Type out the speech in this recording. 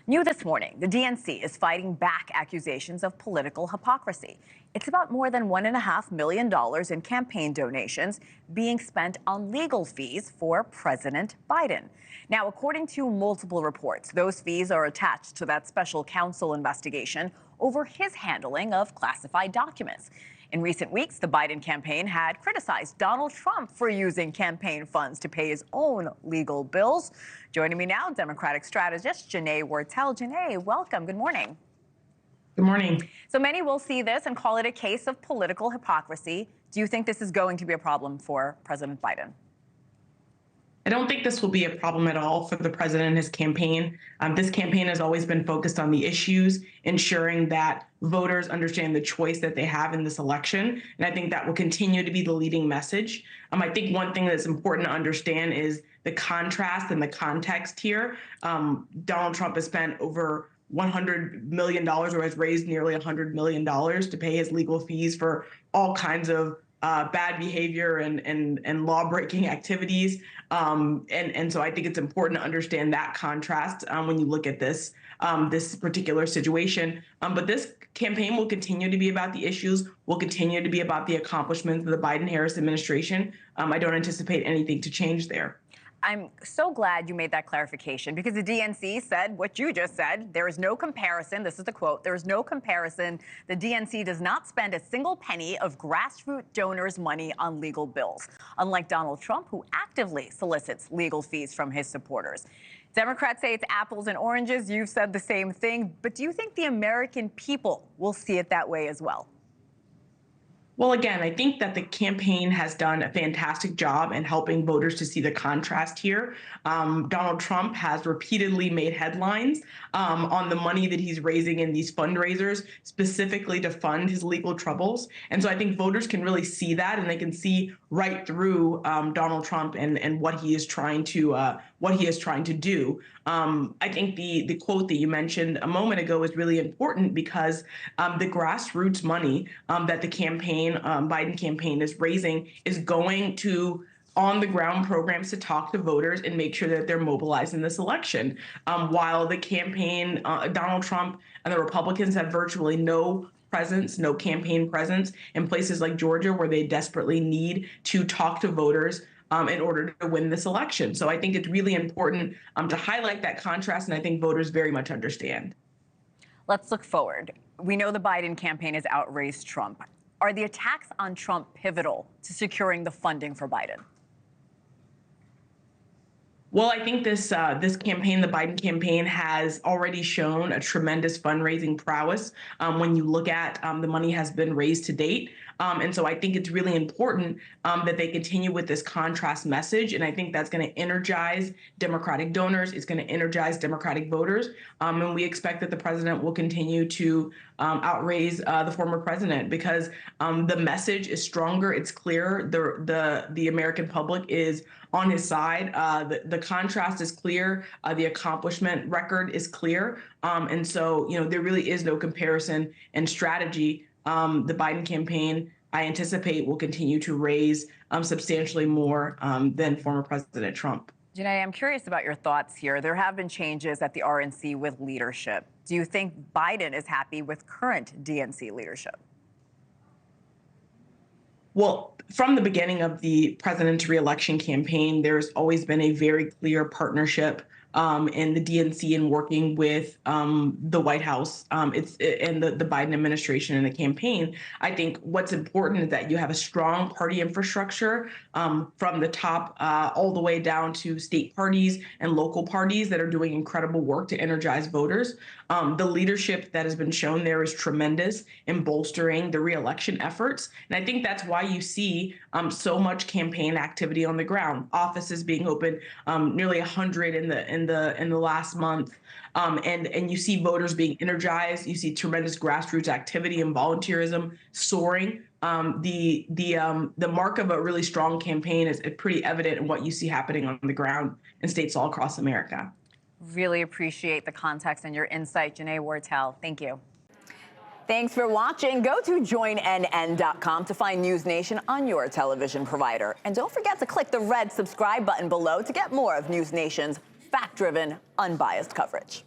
New this morning, the DNC is fighting back accusations of political hypocrisy. It's about more than $1.5 million in campaign donations being spent on legal fees for President Biden. Now, according to multiple reports, those fees are attached to that special counsel investigation over his handling of classified documents. In recent weeks, the Biden campaign had criticized Donald Trump for using campaign funds to pay his own legal bills. Joining me now, Democratic strategist Jonae Wartel. Jonae, welcome. Good morning. Good morning. So many will see this and call it a case of political hypocrisy. Do you think this is going to be a problem for President Biden? I don't think this will be a problem at all for the president and his campaign. This campaign has always been focused on the issues, ensuring that voters understand the choice that they have in this election. And I think that will continue to be the leading message. I think one thing that's important to understand is the contrast and the context here. Donald Trump has spent over $100 million or has raised nearly $100 million to pay his legal fees for all kinds of bad behavior and law-breaking activities. And so I think it's important to understand that contrast when you look at this particular situation. But this campaign will continue to be about the issues, will continue to be about the accomplishments of the Biden-Harris administration. I don't anticipate anything to change there. I'm so glad you made that clarification because the DNC said what you just said. There is no comparison. This is the quote. There is no comparison. The DNC does not spend a single penny of grassroots donors' money on legal bills, unlike Donald Trump, who actively solicits legal fees from his supporters. Democrats say it's apples and oranges. You've said the same thing. But do you think the American people will see it that way as well? Well, again, I think that the campaign has done a fantastic job in helping voters to see the contrast here. Donald Trump has repeatedly made headlines on the money that he's raising in these fundraisers, specifically to fund his legal troubles. And so I think voters can really see that, and they can see right through Donald Trump and what he is trying to do. I think the quote that you mentioned a moment ago is really important because the grassroots money that the Biden campaign is raising is going to on-the-ground programs to talk to voters and make sure that they're mobilized in this election. While the campaign, Donald Trump and the Republicans have virtually no campaign presence in places like Georgia where they desperately need to talk to voters in order to win this election. So I think it's really important to highlight that contrast, and I think voters very much understand. Let's look forward. We know the Biden campaign has outraised Trump. Are the attacks on Trump pivotal to securing the funding for Biden? Well, I think this campaign, the Biden campaign, has already shown a tremendous fundraising prowess when you look at the money has been raised to date. And so I think it's really important that they continue with this contrast message. And I think that's going to energize Democratic donors. It's going to energize Democratic voters. And we expect that the president will continue to outraise the former president because the message is stronger. It's clear. The American public is on his side. The contrast is clear. The accomplishment record is clear. And so, there really is no comparison and strategy. The Biden campaign, I anticipate, will continue to raise substantially more than former President Trump. Jonae, I'm curious about your thoughts here. There have been changes at the RNC with leadership. Do you think Biden is happy with current DNC leadership? Well, from the beginning of the president's reelection campaign, there's always been a very clear partnership in the DNC in working with the White House and the Biden administration and the campaign. I think what's important is that you have a strong party infrastructure from the top all the way down to state parties and local parties that are doing incredible work to energize voters. The leadership that has been shown there is tremendous in bolstering the reelection efforts. And I think that's why you see so much campaign activity on the ground. Offices being open, nearly 100 in the last month, and you see voters being energized. You see tremendous grassroots activity and volunteerism soaring. The mark of a really strong campaign is pretty evident in what you see happening on the ground in states all across America. Really appreciate the context and your insight, Jonae Wartel. Thank you. Thanks for watching. Go to joinnn.com to find NewsNation on your television provider. And don't forget to click the red subscribe button below to get more of NewsNation's fact-driven, unbiased coverage.